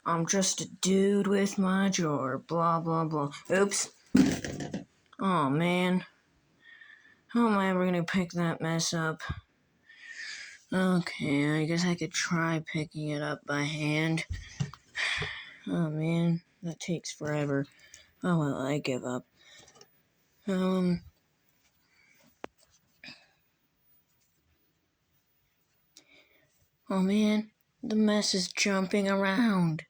I'm just a dude with my drawer, blah blah blah. Oops. Oh man. How am I ever gonna pick that mess up? Okay, I guess I could try picking it up by hand. Oh man, that takes forever. Oh well, I give up. Oh man, the mess is jumping around.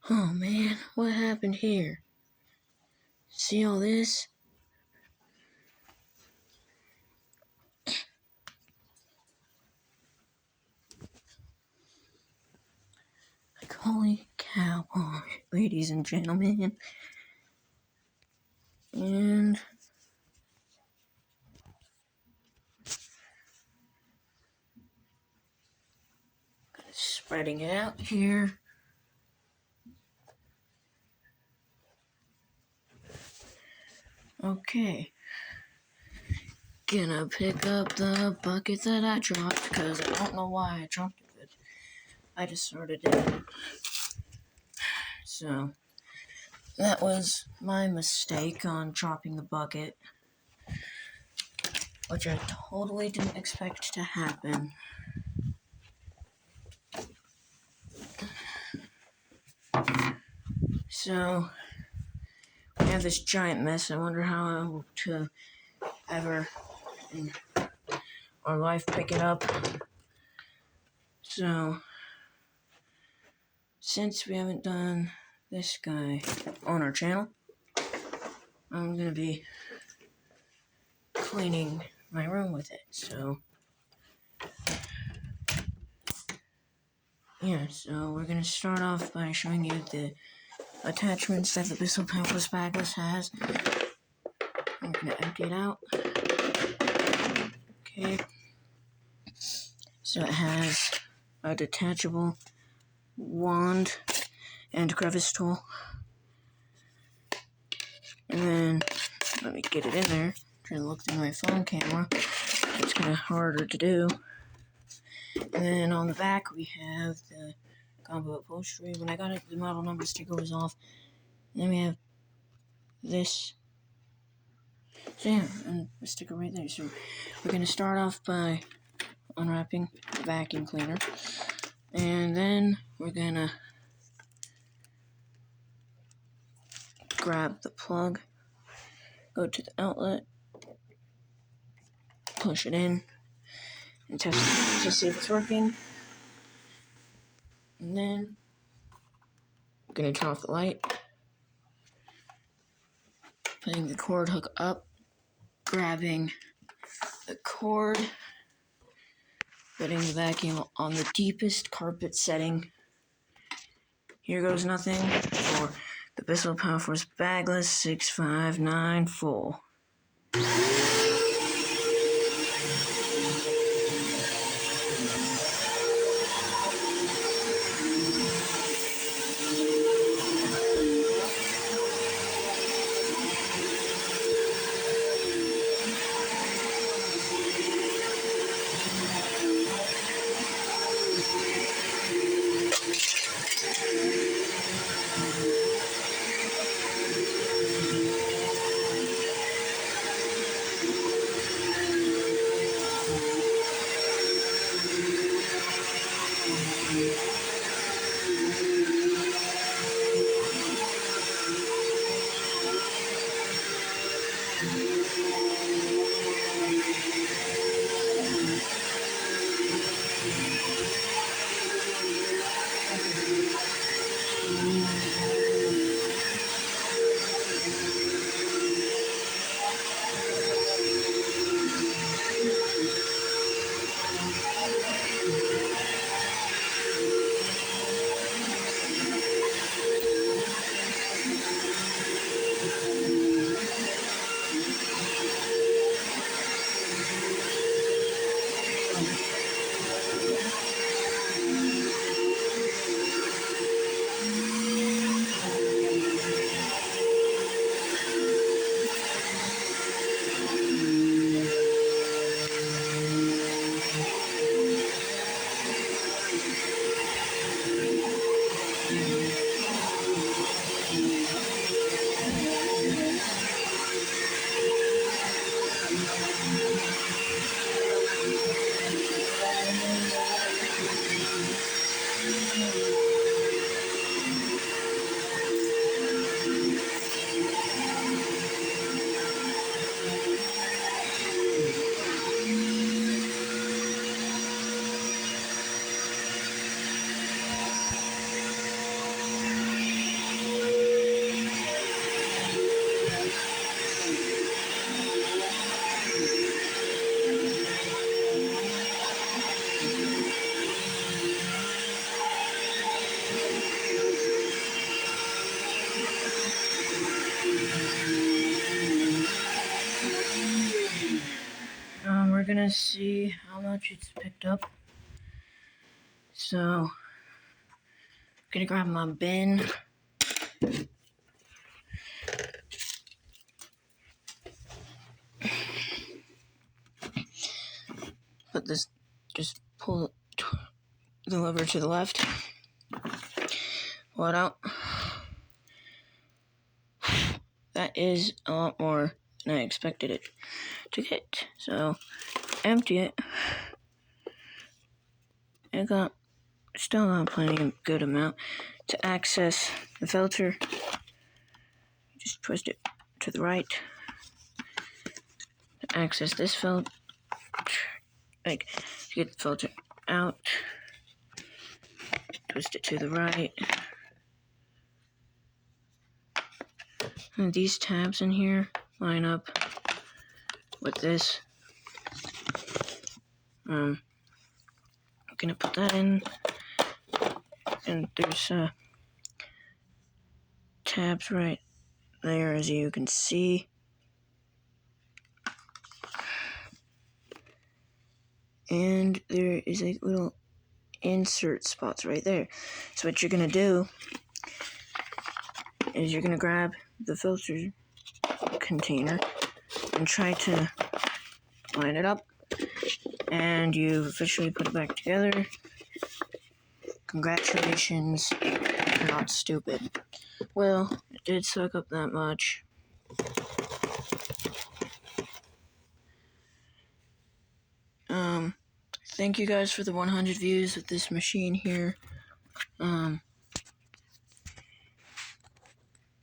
Oh man, what happened here? See all this? Like, holy cow, ladies and gentlemen. And spreading it out here. Okay. Gonna pick up the bucket that I dropped, because I don't know why I dropped it, but I just sorted it. So, that was my mistake on dropping the bucket, which I totally didn't expect to happen. So, we have this giant mess. I wonder how I will to ever in our life pick it up. So, since we haven't done this guy on our channel, I'm gonna be cleaning my room with it. So, yeah, so we're gonna start off by showing you the attachments that the Bissell Powerforce Bagless has. I'm gonna empty it out. Okay. So it has a detachable wand and crevice tool. And then, let me get it in there. Trying to look through my phone camera. It's kind of harder to do. And then on the back we have the combo upholstery. When I got it, the model number sticker was off. And then we have this. So yeah, and the sticker right there. So we're going to start off by unwrapping the vacuum cleaner. And then we're going to grab the plug, go to the outlet, push it in, and test it to see if it's working. And then I'm going to turn off the light, putting the cord hook up, grabbing the cord, putting the vacuum on the deepest carpet setting. Here goes nothing for the Bissell Powerforce Bagless 6594. gonna see how much it's picked up. So, I'm gonna grab my bin. Put this, just pull the lever to the left. Pull it out. That is a lot more than I expected it to get. So, empty it. Still got plenty of good amount. To access the filter, just twist it to the right. To access this filter, to get the filter out, twist it to the right. And these tabs in here line up with this. I'm gonna put that in, and there's tabs right there, as you can see. And there is a little insert spots right there. So what you're gonna do is you're gonna grab the filter container and try to line it up, and you've officially put it back together. Congratulations, you're not stupid. Well, it did suck up that much. Thank you guys for the 100 views with this machine here.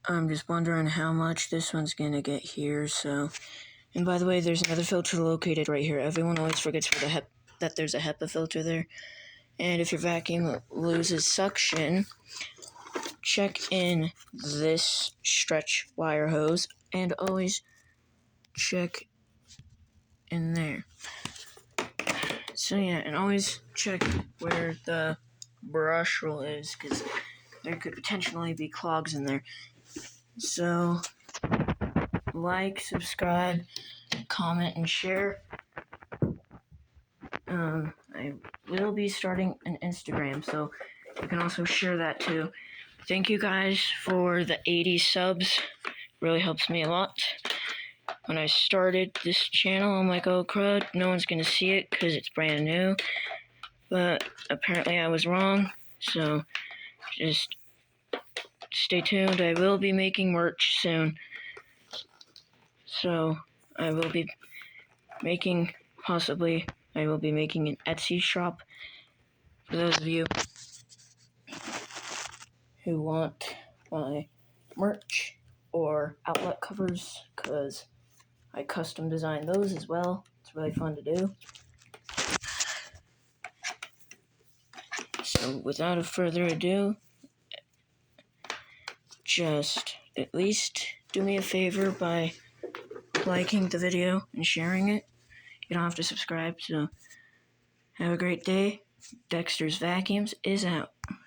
I'm just wondering how much this one's gonna get here, so. And by the way, there's another filter located right here. Everyone always forgets that there's a HEPA filter there. And if your vacuum loses suction, check in this stretch wire hose, and always check in there. So yeah, and always check where the brush roll is, because there could potentially be clogs in there. So, like, subscribe, comment, and share. I will be starting an Instagram, so you can also share that too. Thank you guys for the 80 subs. Really helps me a lot. When I started this channel, I'm like, oh crud, no one's gonna see it because it's brand new. But apparently I was wrong, so just stay tuned. I will be making merch soon. So I will be making an Etsy shop for those of you who want my merch or outlet covers, because I custom design those as well. It's really fun to do. So without further ado, just at least do me a favor by liking the video and sharing it. You don't have to subscribe, so have a great day. Dexter's Vacuums is out.